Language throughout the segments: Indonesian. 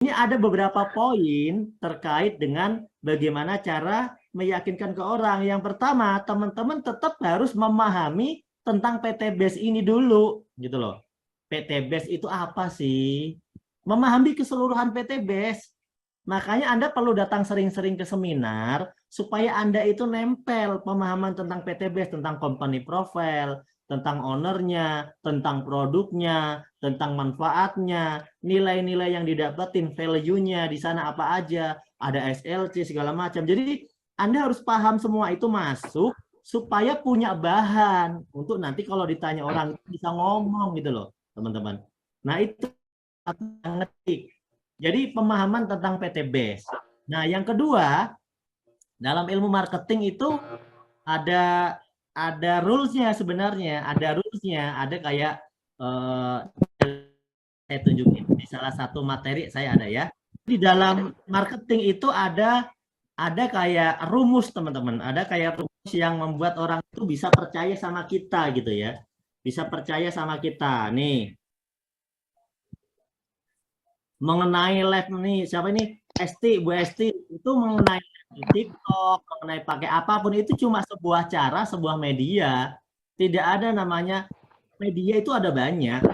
Ini ada beberapa poin terkait dengan bagaimana cara meyakinkan ke orang. Yang pertama, teman-teman tetap harus memahami tentang PT-BASE ini dulu, gitu loh. PT-BASE itu apa sih? Memahami keseluruhan PT-BASE. Makanya Anda perlu datang sering-sering ke seminar supaya Anda itu nempel pemahaman tentang PT-BASE, tentang company profile, tentang ownernya, tentang produknya, tentang manfaatnya, nilai-nilai yang didapetin, value-nya di sana apa aja, ada SLC segala macam. Jadi Anda harus paham semua itu masuk supaya punya bahan untuk nanti kalau ditanya orang bisa ngomong gitu loh, teman-teman. Nah, itu ngetik. Jadi pemahaman tentang PT-BASE. Nah, yang kedua, dalam ilmu marketing itu ada rules-nya sebenarnya, ada rules-nya, ada kayak saya tunjukin di salah satu materi saya ada ya. Di dalam marketing itu ada kayak rumus teman-teman, ada kayak rumus yang membuat orang itu bisa percaya sama kita gitu ya. Bisa percaya sama kita. Nih, mengenai live nih, siapa ini? Esti, Bu Esti, itu mengenai TikTok, mengenai pakai apapun itu cuma sebuah cara, sebuah media. Tidak ada namanya media itu ada banyak.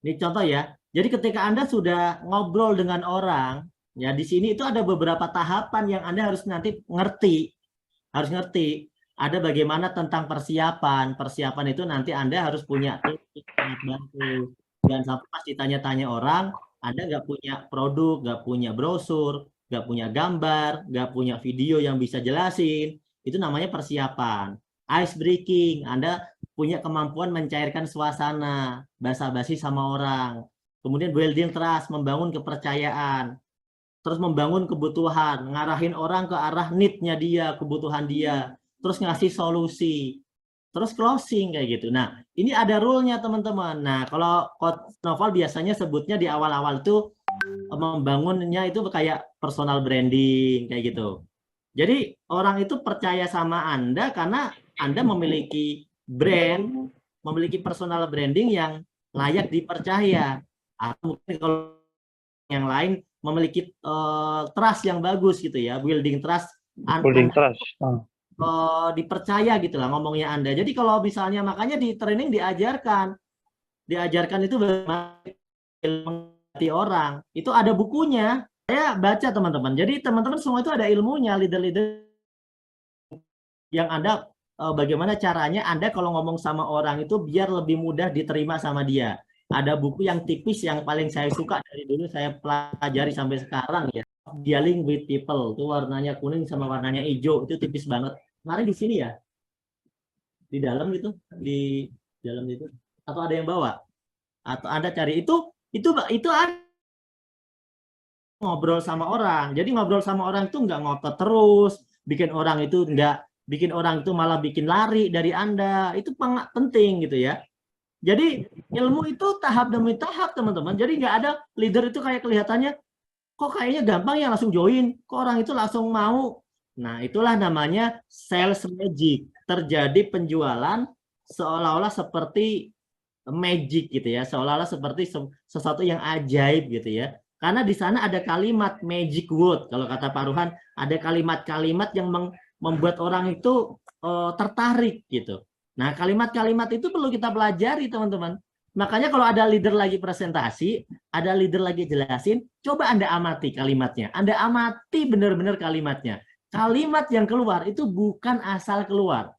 Ini contoh ya. Jadi ketika Anda sudah ngobrol dengan orang, ya di sini itu ada beberapa tahapan yang Anda harus nanti ngerti. Harus ngerti. Ada bagaimana tentang persiapan. Persiapan itu nanti Anda harus punya tips sangat bantu. Dan sampai pas ditanya-tanya orang, Anda nggak punya produk, nggak punya brosur, nggak punya gambar, nggak punya video yang bisa jelasin. Itu namanya persiapan. Ice breaking, Anda punya kemampuan mencairkan suasana, basa-basi sama orang. Kemudian building trust, membangun kepercayaan. Terus membangun kebutuhan, ngarahin orang ke arah need-nya dia, kebutuhan dia. Terus ngasih solusi. Terus closing kayak gitu. Nah, ini ada rule-nya teman-teman. Nah, kalau Coach Noval biasanya sebutnya di awal-awal itu membangunnya itu kayak personal branding kayak gitu. Jadi orang itu percaya sama Anda karena Anda memiliki brand, memiliki personal branding yang layak dipercaya. Atau mungkin kalau yang lain memiliki trust yang bagus gitu ya, building trust. Building trust. Dipercaya gitu lah ngomongnya Anda. Jadi kalau misalnya makanya di training diajarkan itu mengerti orang. Itu ada bukunya. Saya baca teman-teman. Jadi teman-teman semua itu ada ilmunya, leader-leader yang Anda bagaimana caranya Anda kalau ngomong sama orang itu biar lebih mudah diterima sama dia. Ada buku yang tipis yang paling saya suka dari dulu saya pelajari sampai sekarang ya. Dealing with people. Itu warnanya kuning sama warnanya hijau. Itu tipis banget. Kemarin di sini ya. Di dalam itu, di dalam itu. Atau ada yang bawa? Atau Anda cari itu ada ngobrol sama orang. Jadi ngobrol sama orang itu nggak ngotot terus, bikin orang itu malah bikin lari dari Anda. Itu penting gitu ya. Jadi ilmu itu tahap demi tahap teman-teman. Jadi nggak ada leader itu kayak kelihatannya kok kayaknya gampang ya langsung join, kok orang itu langsung mau. Nah, itulah namanya sales magic. Terjadi penjualan seolah-olah seperti magic gitu ya, seolah-olah seperti sesuatu yang ajaib gitu ya. Karena di sana ada kalimat magic word. Kalau kata Pak Ruhan, ada kalimat-kalimat yang membuat orang itu tertarik gitu. Nah, kalimat-kalimat itu perlu kita pelajari, teman-teman. Makanya kalau ada leader lagi presentasi, ada leader lagi jelasin, coba Anda amati kalimatnya. Anda amati benar-benar kalimatnya. Kalimat yang keluar itu bukan asal keluar.